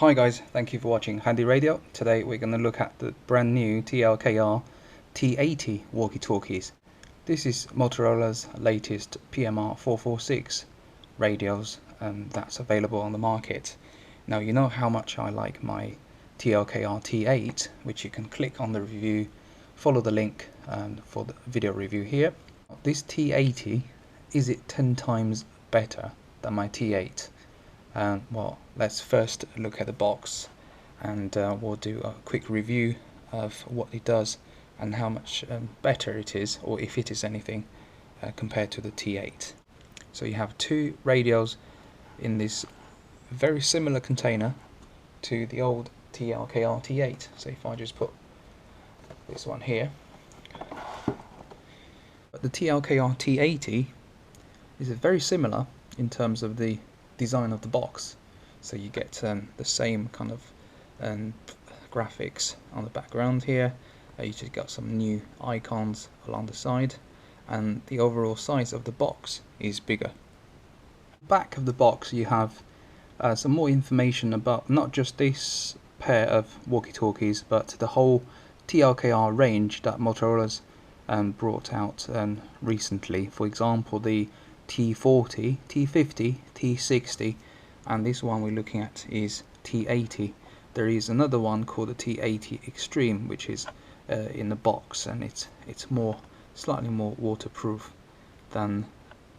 Hi guys, thank you for watching HandyRadio. Today we're going to look at the brand new TLKR T80 walkie-talkies. This is Motorola's latest PMR446 radios that's available on the market. Now you know how much I like my TLKR T8, which you can click on the review, follow the link for the video review here. This T80, is it 10 times better than my T8? Well, let's first look at the box, and we'll do a quick review of what it does and how much better it is, or if it is anything, compared to the T8. So you have two radios in this very similar container to the old TLKR T8. So if I just put this one here, but the TLKR T80 is very similar in terms of the design of the box. So you get the same kind of graphics on the background here. You just got some new icons along the side, and the overall size of the box is bigger. Back of the box you have some more information about not just this pair of walkie-talkies, but the whole TLKR range that Motorola's brought out recently. For example, the T40, T50, T60, and this one we're looking at is T80. There is another one called the T80 Extreme, which is in the box, and it's slightly more waterproof than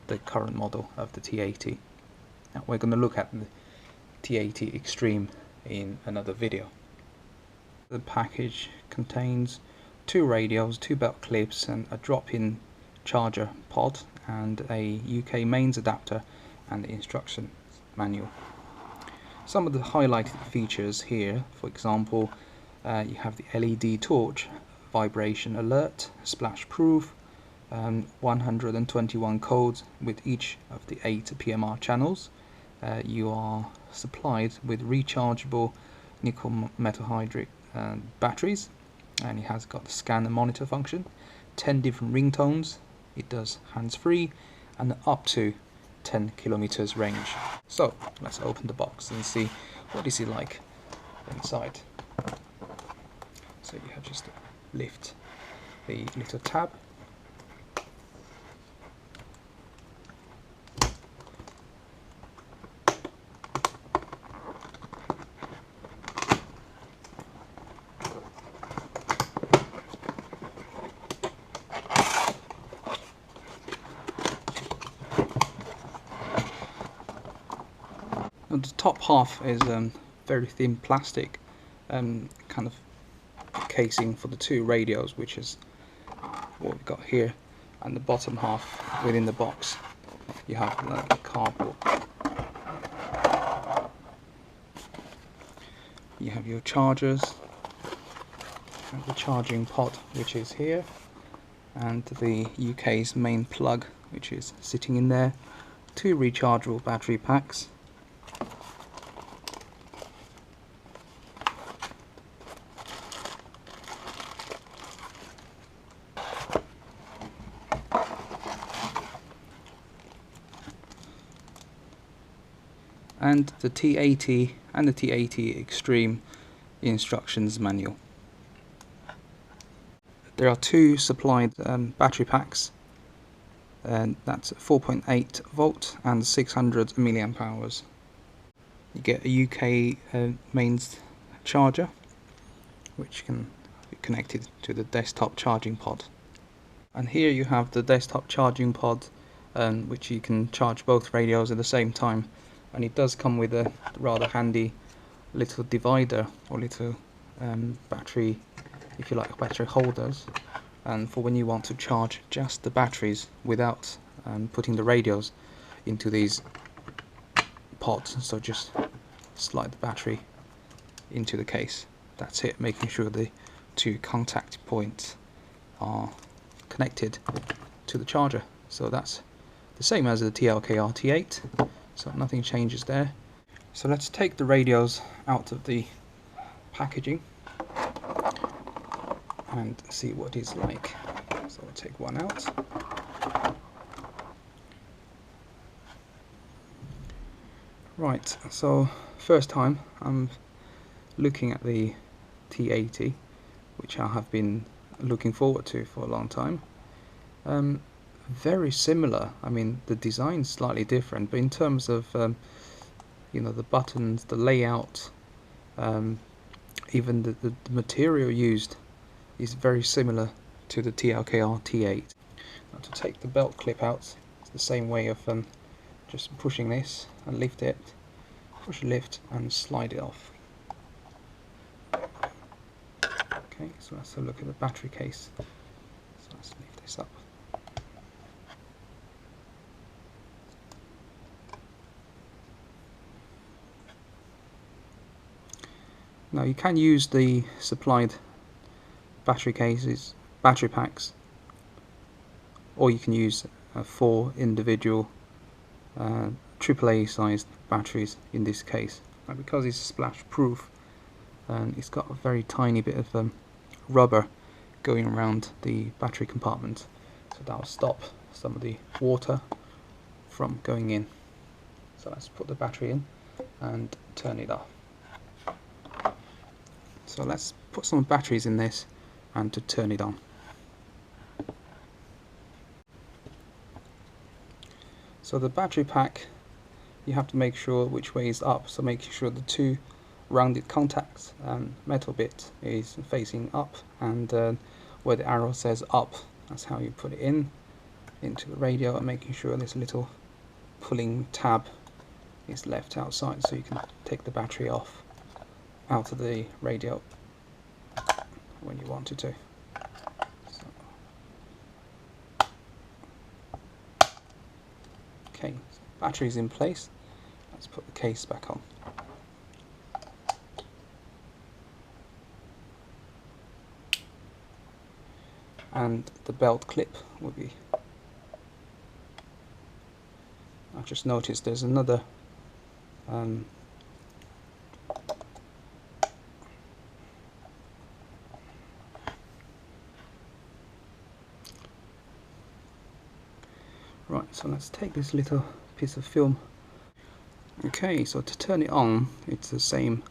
the current model of the T80. Now we're going to look at the T80 Extreme in another video. The package contains two radios, two belt clips, and a drop-in charger pod, and a UK mains adapter and the instruction manual. Some of the highlighted features here, for example, you have the LED torch, vibration alert, splash proof, 121 codes with each of the 8 PMR channels. You are supplied with rechargeable nickel metal hydride batteries, and it has got the scan and monitor function, 10 different ringtones. It does hands-free and up to 10 kilometers range. So let's open the box and see what is it like inside. So you have just to lift the little tab. And the top half is very thin plastic kind of casing for the two radios, which is what we've got here, and the bottom half within the box you have the cardboard. You have your chargers, and the charging pod, which is here, and the UK's main plug, which is sitting in there, two rechargeable battery packs, and the T80 and the T80 Extreme instructions manual. There are two supplied battery packs, and that's 4.8 volt and 600 milliamp hours. You get a UK mains charger, which can be connected to the desktop charging pod. And here you have the desktop charging pod, which you can charge both radios at the same time. And it does come with a rather handy little divider, or little battery, if you like, battery holders, and for when you want to charge just the batteries without putting the radios into these pods. So just slide the battery into the case. That's it, making sure the two contact points are connected to the charger. So that's the same as the TLKR T8. So nothing changes there. So let's take the radios out of the packaging and see what it's like. So I'll take one out. Right, so first time I'm looking at the T80, which I have been looking forward to for a long time. Very similar. I mean, the design's slightly different, but in terms of you know, the buttons, the layout, even the material used is very similar to the TLKR T80. Now, to take the belt clip out, it's the same way of just pushing this and lift it, push, lift and slide it off. Okay, so let's have a look at the battery case. So let's lift this up. Now you can use the supplied battery cases, battery packs, or you can use 4 individual AAA sized batteries in this case. Now, because it's splash proof, and it's got a very tiny bit of rubber going around the battery compartment, so that will stop some of the water from going in. So let's put the battery in and turn it off. So let's put some batteries in this and to turn it on. So the battery pack, you have to make sure which way is up, so making sure the 2 rounded contacts and metal bit is facing up, and where the arrow says up, that's how you put it into the radio, and making sure this little pulling tab is left outside so you can take the battery off out of the radio when you wanted to. So, okay, so battery's in place. Let's put the case back on. And the belt clip will be. I just noticed there's another right, so let's take this little piece of film. Okay, so to turn it on, it's the same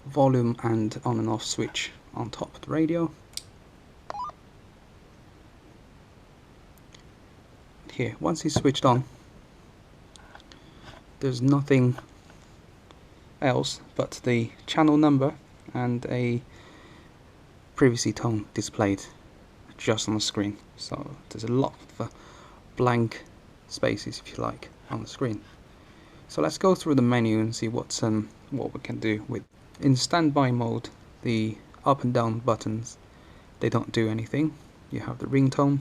volume and on and off switch on top of the radio. Here, once it's switched on, there's nothing else but the channel number and a privacy tone displayed just on the screen. So there's a lot of blank spaces, if you like, on the screen. So let's go through the menu and see what we can do with. In standby mode, the up and down buttons, they don't do anything. You have the ringtone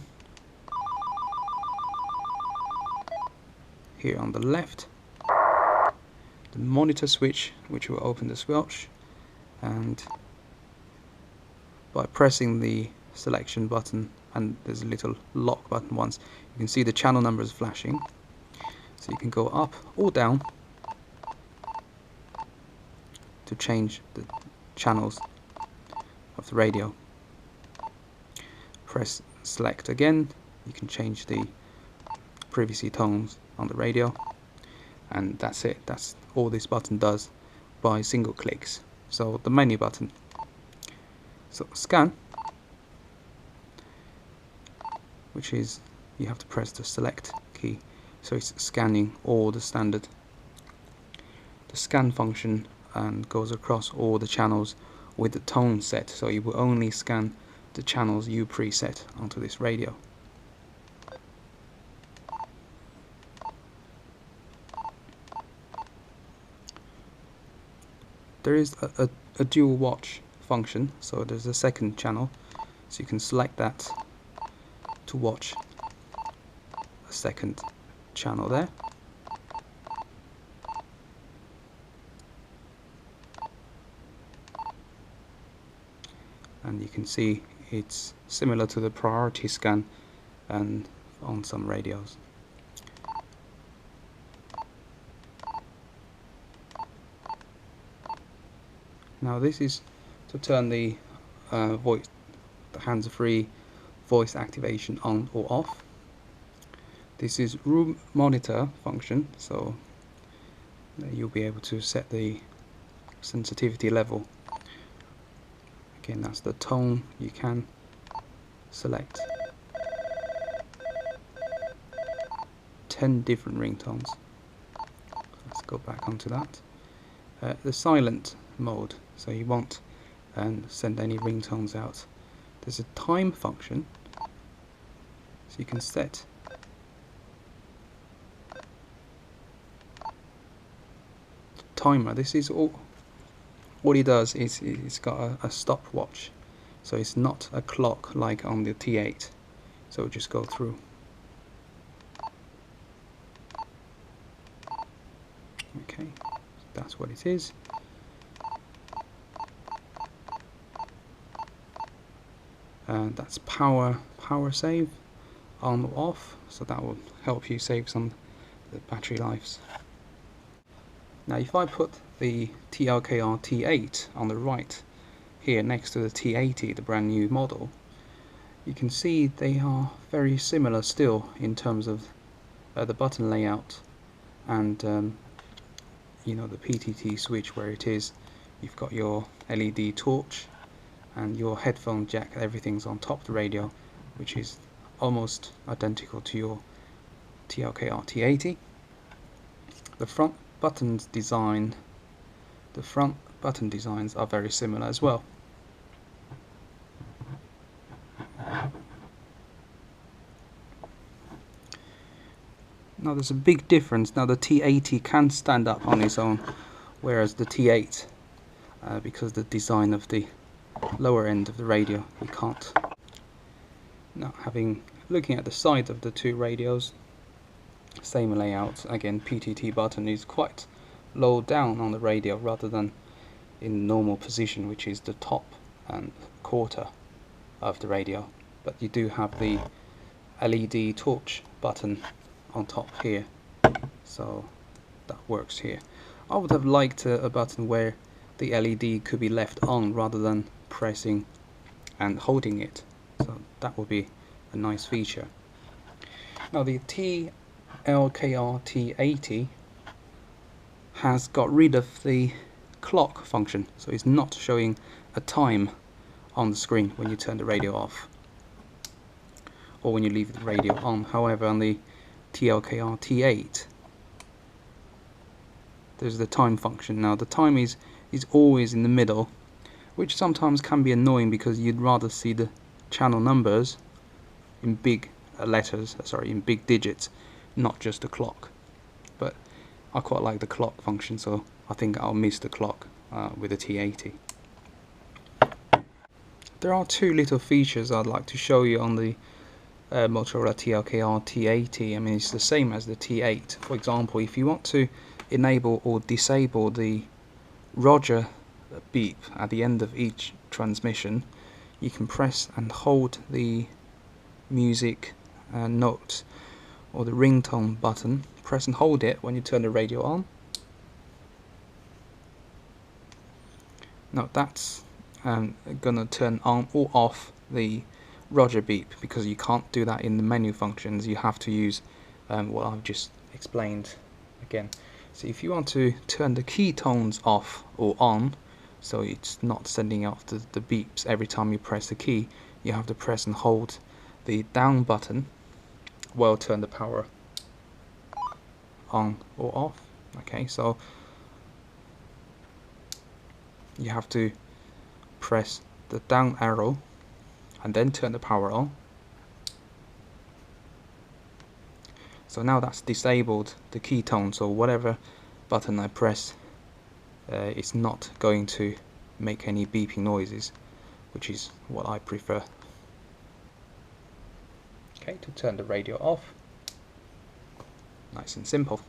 here on the left, the monitor switch, which will open the switch, and by pressing the selection button, and there's a little lock button once, you can see the channel numbers flashing, so you can go up or down to change the channels of the radio. Press select again, you can change the privacy tones on the radio, and that's it. That's all this button does by single clicks. So the menu button, so scan, which is you have to press the select key, so it's scanning all the standard. The scan function and goes across all the channels with the tone set, so you will only scan the channels you preset onto this radio. There is a dual watch function, so there's a second channel, so you can select that to watch a second channel there. And you can see it's similar to the priority scan and on some radios. Now this is to turn the voice, the hands-free voice activation on or off. This is room monitor function, so you'll be able to set the sensitivity level Again, that's the tone. You can select 10 different ringtones. Let's go back onto that. The silent mode, so you won't send any ringtones out. There's a time function, so you can set the timer. This is all. What it does is it's got a stopwatch, so it's not a clock like on the T8. So it'll just go through. Okay, that's what it is. And that's power save on or off, so that will help you save some of the battery lives. Now if I put the TLKR T8 on the right here next to the T80, the brand new model, you can see they are very similar still in terms of the button layout and you know, the PTT switch where it is. You've got your LED torch and your headphone jack. Everything's on top of the radio, which is almost identical to your TLKR T80. The front buttons designs are very similar as well. Now there's a big difference. Now the T80 can stand up on its own, whereas the T8, because the design of the lower end of the radio, you can't. Now looking at the side of the two radios, same layout. Again, PTT button is quite low down on the radio rather than in normal position, which is the top and quarter of the radio. But you do have the LED torch button on top here, so that works here. I would have liked a button where the LED could be left on rather than pressing and holding it, so that would be a nice feature. Now the TLKR T80 has got rid of the clock function, so it's not showing a time on the screen when you turn the radio off or when you leave the radio on. However, on the TLKR T8 there's the time function. Now the time is always in the middle, which sometimes can be annoying because you'd rather see the channel numbers in big letters, in big digits, not just the clock. But I quite like the clock function, so I think I'll miss the clock with the T80. There are two little features I'd like to show you on the Motorola TLKR T80. I mean, it's the same as the T8. For example, if you want to enable or disable the Roger beep at the end of each transmission, you can press and hold the music note or the ringtone button. Press and hold it when you turn the radio on. Now that's gonna turn on or off the Roger beep, because you can't do that in the menu functions. You have to use what I've just explained again. So if you want to turn the key tones off or on, so it's not sending out the beeps every time you press the key, you have to press and hold the down button while turn the power on or off. Okay, so you have to press the down arrow and then turn the power on. So now that's disabled the key tone, so whatever button I press, it's not going to make any beeping noises, which is what I prefer. Okay, to turn the radio off, nice and simple.